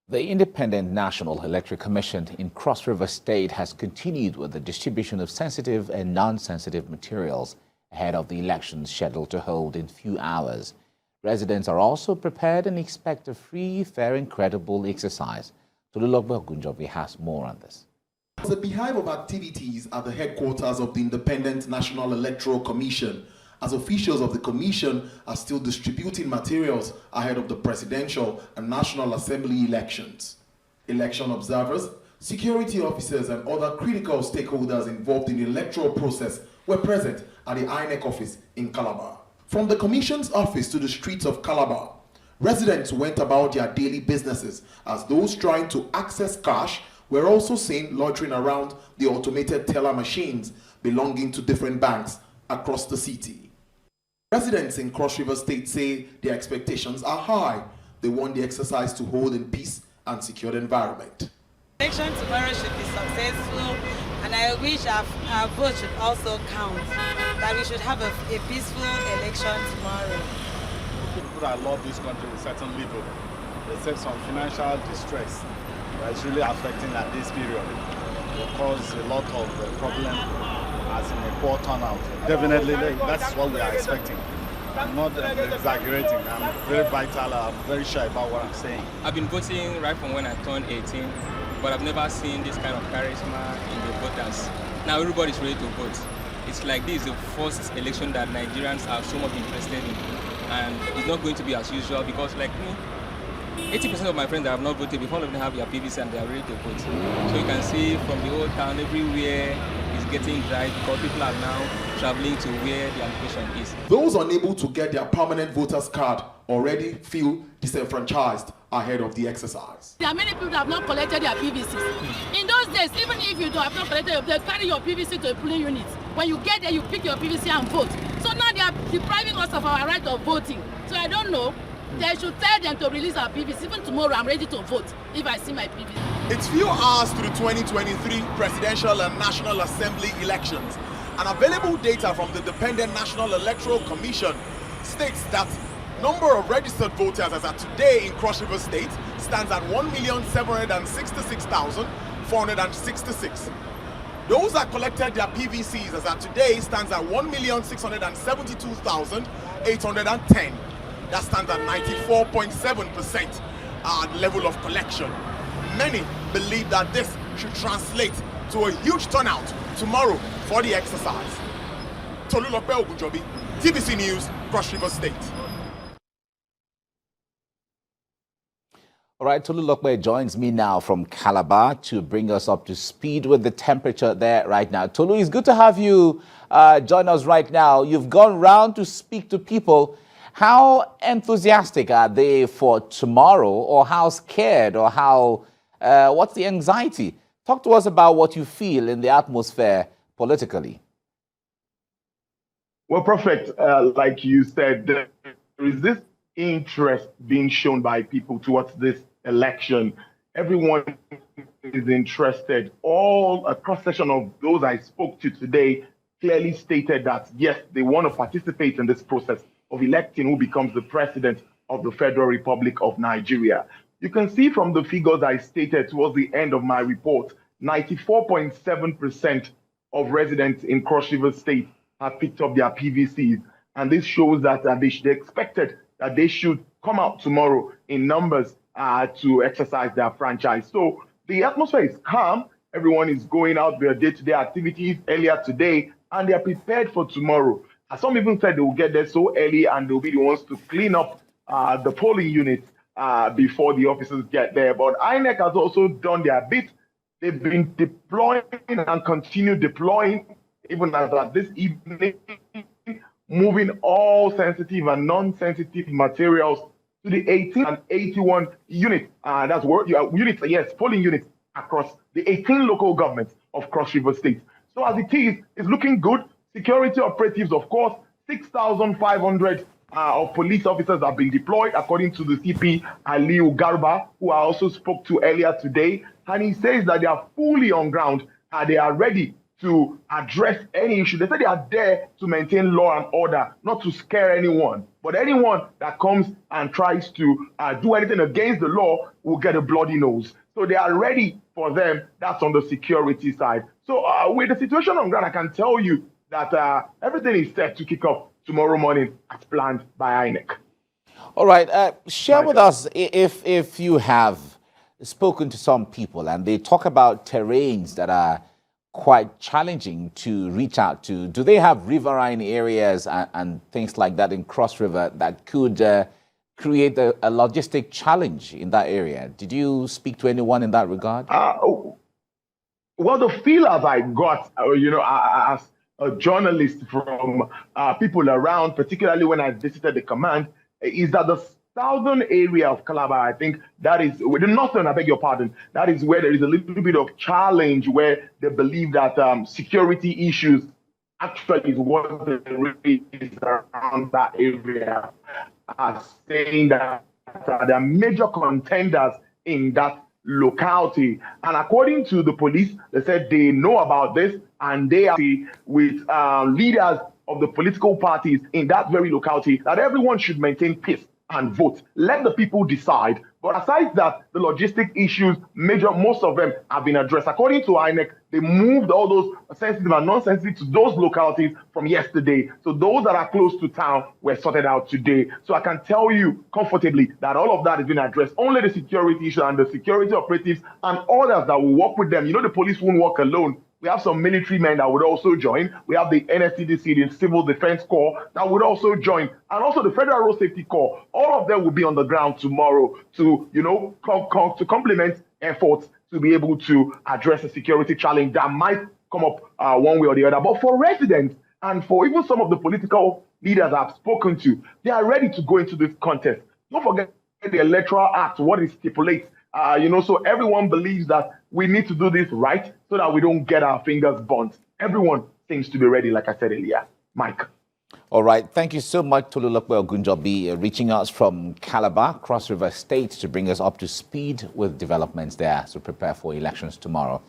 The Independent National Electoral Commission in Cross River State has continued with the distribution of sensitive and non-sensitive materials ahead of the elections scheduled to hold in few hours. Residents are also prepared and expect a free, fair and credible exercise. Tolulogbe Ogunjobi has more on this. It's a beehive of activities at the headquarters of the Independent National Electoral Commission, as officials of the Commission are still distributing materials ahead of the presidential and National Assembly elections. Election observers, security officers and other critical stakeholders involved in the electoral process were present at the INEC office in Calabar. From the Commission's office to the streets of Calabar, residents went about their daily businesses, as those trying to access cash were also seen loitering around the automated teller machines belonging to different banks across the city. Residents in Cross River State say their expectations are high. They want the exercise to hold in peace and secured environment. Election tomorrow should be successful, and I wish our vote should also count, that we should have a peaceful election tomorrow. People that love this country will certainly vote. Except some financial distress that is really affecting at this period. It will cause a lot of problem as in a poor turnout. Definitely, that's what we are expecting. I'm not exaggerating. I'm very vital. I'm very sure about what I'm saying. I've been voting right from when I turned 18, but I've never seen this kind of charisma in the voters. Now everybody's ready to vote. It's like this is the first election that Nigerians are so much interested in, and it's not going to be as usual because, like me, 80% of my friends that have not voted before, of them have their PVC and they are ready to vote. So you can see from the whole town, everywhere is getting dry because people are now traveling to where the application is. Those unable to get their permanent voters card already feel disenfranchised ahead of the exercise. There are many people that have not collected their PVCs. In those days, even if you have not collected, they carry your PVC to a polling unit. When you get there, you pick your PVC and vote. So now they are depriving us of our right of voting. So I don't know. They should tell them to release our PVC. Even tomorrow, I'm ready to vote if I see my PVC. It's few hours to the 2023 Presidential and National Assembly elections. And available data from the Independent National Electoral Commission states that number of registered voters as at today in Cross River State stands at 1,766,466. Those that collected their PVCs as at today stands at 1,672,810. That stands at 94.7% level of collection. Many believe that this should translate to a huge turnout tomorrow for the exercise. Tolulogbe Ogunjobi, TVC News, Cross River State. All right, Tolulogbe joins me now from Calabar to bring us up to speed with the temperature there right now. Tolu, it's good to have you join us right now. You've gone round to speak to people. How enthusiastic are they for tomorrow, or how scared, or how, what's the anxiety? Talk to us about what you feel in the atmosphere politically. Well, Prophet, like you said, there is this interest being shown by people towards this election. Everyone is interested. A cross-section of those I spoke to today clearly stated that, yes, they want to participate in this process of electing who becomes the president of the Federal Republic of Nigeria. You can see from the figures I stated towards the end of my report, 94.7% of residents in Cross River State have picked up their PVCs. And this shows that they expected that they should come out tomorrow in numbers to exercise their franchise. So the atmosphere is calm. Everyone is going out their day-to-day activities earlier today, and they are prepared for tomorrow. Some even said they will get there so early and they'll be the ones to clean up the polling units before the officers get there. But INEC has also done their bit. They've been deploying and continue deploying, even as at this evening, moving all sensitive and non-sensitive materials to the 18 and 81 units. That's units, yes, polling units across the 18 local governments of Cross River State. So as it is, it's looking good. Security operatives, of course, 6,500 of police officers have been deployed, according to the CP Aliu Garba, who I also spoke to earlier today. And he says that they are fully on ground and they are ready to address any issue. They say they are there to maintain law and order, not to scare anyone. But But anyone that comes and tries to do anything against the law will get a bloody nose. So they are ready for them. That's on the security side. So with the situation on ground, I can tell you that everything is set to kick off tomorrow morning as planned by INEC. All right. Share with us if you have spoken to some people and they talk about terrains that are quite challenging to reach out to. Do they have riverine areas and things like that in Cross River that could create a logistic challenge in that area? Did you speak to anyone in that regard? Well, the feelers I got, as a journalist from people around, particularly when I visited the command, is that the southern area of Calabar, I think that is, with the northern, I beg your pardon, that is where there is a little bit of challenge where they believe that security issues actually is what the race is around that area, are saying that there are major contenders in that locality. And according to the police, they said they know about this and they are with leaders of the political parties in that very locality that everyone should maintain peace and vote. Let the people decide. But aside that, the logistic issues, most of them have been addressed. According to INEC, they moved all those sensitive and non-sensitive to those localities from yesterday. So those that are close to town were sorted out today. So I can tell you comfortably that all of that has been addressed. Only the security issue and the security operatives and others that will work with them. You know, the police won't work alone. We have some military men that would also join. We have the NSCDC, the Civil Defense Corps, that would also join. And also the Federal Road Safety Corps. All of them will be on the ground tomorrow to, to complement efforts to be able to address a security challenge that might come up one way or the other. But for residents and for even some of the political leaders I've spoken to, they are ready to go into this contest. Don't forget the Electoral Act, what it stipulates. So everyone believes that we need to do this right so that we don't get our fingers burnt. Everyone seems to be ready, like I said earlier. Mike. All right. Thank you so much, Tolulokwe Ogunjobi, reaching us from Calabar, Cross River State, to bring us up to speed with developments there to prepare for elections tomorrow.